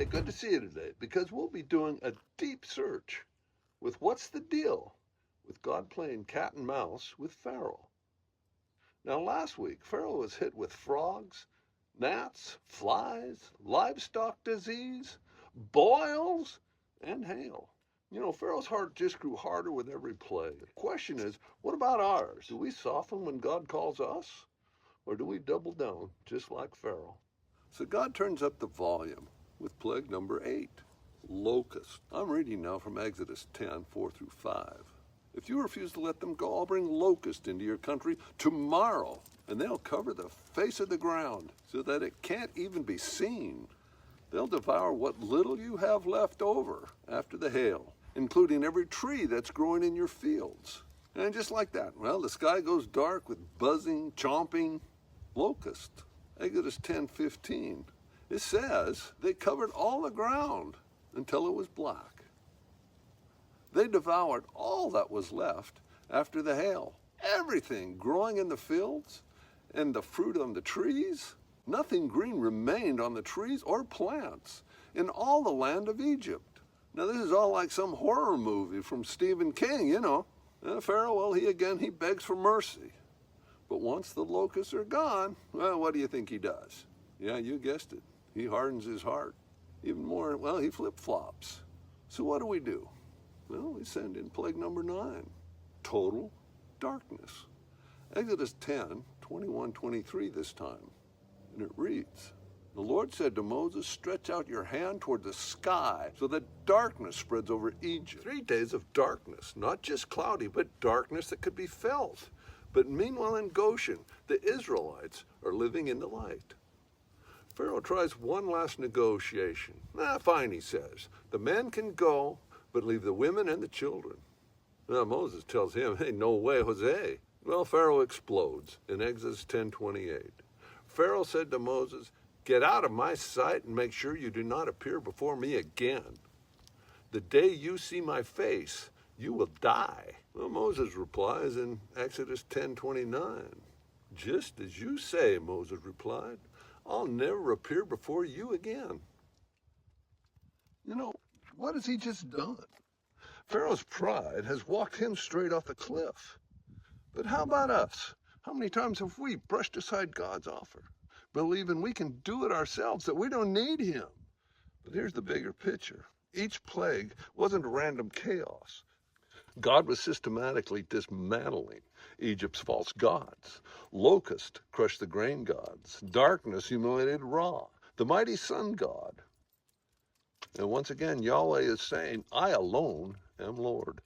good to see you today because we'll be doing a deep search with what's the deal with God playing cat and mouse with Pharaoh. Now, last week, Pharaoh was hit with frogs, gnats, flies, livestock disease, boils, and hail. You know, Pharaoh's heart just grew harder with every plague. The question is, what about ours? Do we soften when God calls us? Or do we double down just like Pharaoh? So God turns up the volume with plague number 8, locust. I'm reading now from Exodus 10, 4 through 5. If you refuse to let them go, I'll bring locusts into your country tomorrow, and they'll cover the face of the ground so that it can't even be seen. They'll devour what little you have left over after the hail, including every tree that's growing in your fields. And just like that, well, the sky goes dark with buzzing, chomping locust. Exodus 10:15. It says they covered all the ground until it was black. They devoured all that was left after the hail. Everything growing in the fields and the fruit on the trees. Nothing green remained on the trees or plants in all the land of Egypt. Now this is all like some horror movie from Stephen King, you know. Pharaoh, well, he begs for mercy. But once the locusts are gone, well, what do you think he does? Yeah, you guessed it. He hardens his heart. Even more, well, he flip-flops. So what do? Well, we send in plague number 9, total darkness. Exodus 10, 21, 23 this time. And it reads, the Lord said to Moses, stretch out your hand toward the sky so that darkness spreads over Egypt. 3 days of darkness, not just cloudy, but darkness that could be felt. But meanwhile in Goshen, the Israelites are living in the light. Pharaoh tries one last negotiation. Fine, he says. The men can go, but leave the women and the children. Now Moses tells him, hey, no way, Jose. Well, Pharaoh explodes in Exodus 10:28. Pharaoh said to Moses, get out of my sight and make sure you do not appear before me again. The day you see my face, you will die. Well, Moses replies in Exodus 10:29. Just as you say, Moses replied, I'll never appear before you again. You know, what has he just done? Pharaoh's pride has walked him straight off the cliff. But how about us? How many times have we brushed aside God's offer, believing we can do it ourselves, that we don't need him? But here's the bigger picture. Each plague wasn't random chaos. God was systematically dismantling Egypt's false gods. Locust crushed the grain gods. Darkness humiliated Ra, the mighty sun god. And once again, Yahweh is saying, I alone am Lord.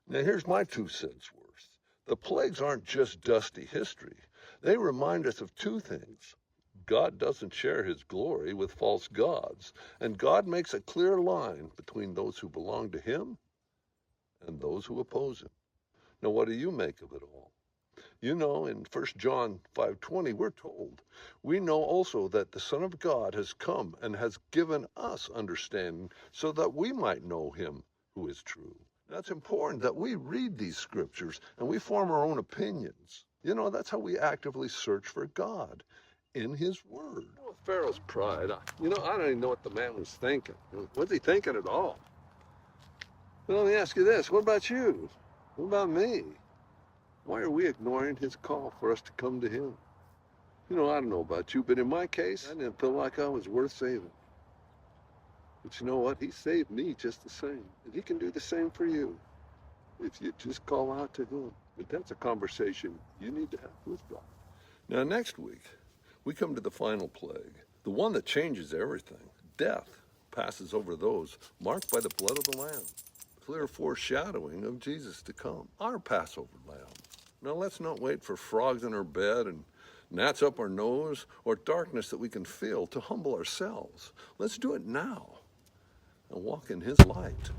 Now here's my 2 cents worth. The plagues aren't just dusty history. They remind us of 2 things. God doesn't share his glory with false gods, and God makes a clear line between those who belong to him and those who oppose him. Now, what do you make of it all? You know, in 1 John 5:20, we're told, we know also that the Son of God has come and has given us understanding so that we might know him who is true. That's important that we read these scriptures and we form our own opinions. You know, that's how we actively search for God in his word. With Pharaoh's pride, I don't even know what the man was thinking. Was he thinking at all? But let me ask you this, what about you? What about me? Why are we ignoring his call for us to come to him? You know, I don't know about you, but in my case, I didn't feel like I was worth saving. But you know what? He saved me just the same. And he can do the same for you if you just call out to him. But that's a conversation you need to have with God. Now, next week, we come to the final plague, the one that changes everything. Death passes over those marked by the blood of the Lamb. Clear foreshadowing of Jesus to come, our Passover lamb. Now let's not wait for frogs in our bed and gnats up our nose or darkness that we can feel to humble ourselves. Let's do it now and walk in his light.